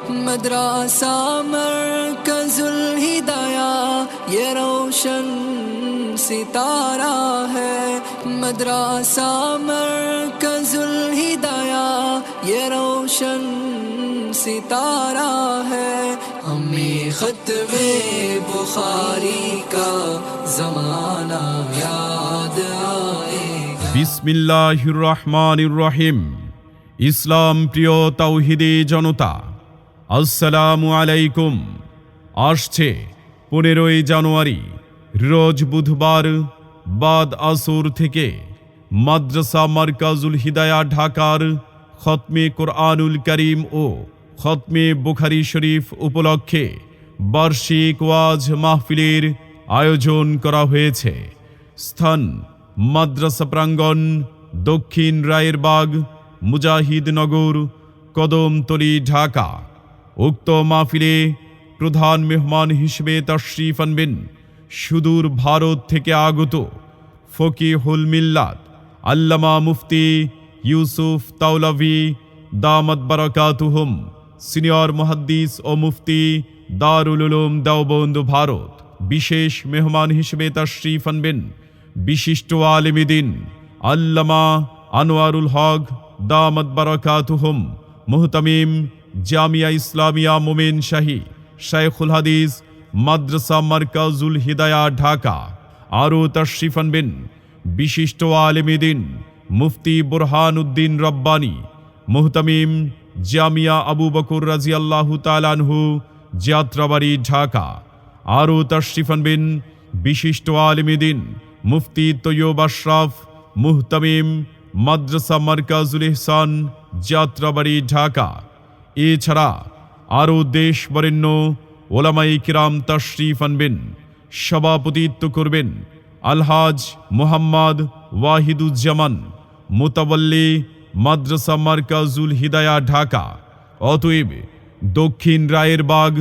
मदरसा मरकजुल हिदाया ये रोशन सितारा है। मदरसा मरकजुल हिदाया ये रोशन सितारा है। हमें खत्मे बुखारी का जमाना याद आएगा। बिस्मिल्लाहिर रहमानिर रहीम। ইসলাম প্রিয় তাওহীদি জনতা, আসসালামু আলাইকুম। আসছে 15ই জানুয়ারি রোজ বুধবার বাদ আসর থেকে মাদ্রাসা মারকাজুল হিদায়া ঢাকার খতমে কোরআনুল কারীম ও খতমে বুখারী শরীফ উপলক্ষে বার্ষিক ওয়াজ মাহফিলের আয়োজন করা হয়েছে। স্থান মাদ্রাসা প্রাঙ্গণ, দক্ষিণ রায়েরবাগ, মুজাহিদনগর, কদমতলী, ঢাকা। উক্ত মাহফিলে প্রধান মেহমান হিসেবে তাশরিফ আনবেন সুদূর ভারত থেকে আগত ফকিহুল মিল্লাত আল্লামা মুফতি ইউসুফ তাওলাভী দামাত বারাকাতুহুম, সিনিয়র মুহাদ্দিস ও মুফতি দারুল উলুম দেওবন্দ, ভারত। বিশেষ মেহমান হিসেবে তাশরিফ আনবেন বিশিষ্ট আলেম দ্বীন আল্লামা আনোয়ারুল হক দামাত বারাকাতুহুম, মুহতামিম জামিয়া ইসলামিয়া মোমেন শাহী, শাইখুল হাদিস মাদ্রাসা মারকাজুল হিদায়া, ঢাকা। আরও তাশরিফ আনবেন বিশিষ্ট আলেম দ্বীন মুফতি বুরহানুদ্দিন রব্বানী, মুহতামিম জামিয়া আবু বকর রাদিয়াল্লাহু তাআলা আনহু, যাত্রাবাড়ি, ঢাকা। আরও তাশরিফ আনবেন বিশিষ্ট আলেম দ্বীন মুফতি তৈয়ব আশরাফ, মুহতামিম মাদ্রাসা মারকাজুল ইহসান, যাত্রাবাড়ি, ঢাকা। এছাড়া আরও দেশ বরেণ্য ওলামায়ে কিরাম তাশরিফ আনবেন। সভাপতিত্ব করবেন আলহাজ মুহাম্মদ ওয়াহিদুজ্জামান, মুতাওয়াল্লি মাদ্রাসা মারকাজুল হিদায়া, ঢাকা। অতএব দক্ষিণ রায়েরবাগ,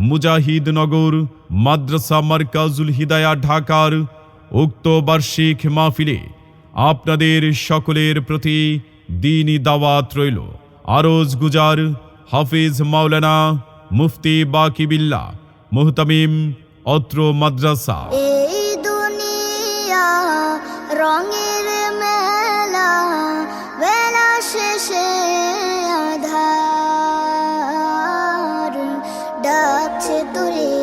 মুজাহিদনগর, মাদ্রাসা মারকাজুল হিদায়া, ঢাকার উক্ত বার্ষিক মাহফিলে আপনাদের সকলের প্রতি দ্বীনি দাওয়াত রইল। আরজ গুজার হাফিজ মাওলানা মুফতি বাকি বিল্লাহ, মুহতামিম অত্র মাদ্রাসা। এই দুনিয়া রঙের মেলা, বেলা শেষে আধার ডাকছে তোরে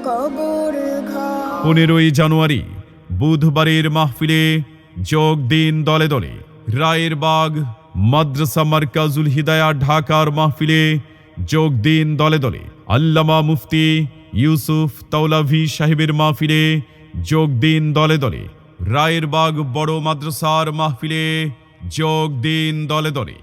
কবর ঘর। 15ই জানুয়ারি বুধবারের মাহফিলে যোগ দিন দলে দলে। রায়েরবাগ মাদ্রাসা মারকাজুল হিদায়া ঢাকার মাহফিলে যোগ দিন দলে দলে। আল্লামা মুফতি ইউসুফ তাওলাভী সাহেবের মাহফিলে যোগ দিন দলে দলে। রায়েরবাগ বড় মাদ্রাসার মাহফিলে যোগ দিন দলে দলে।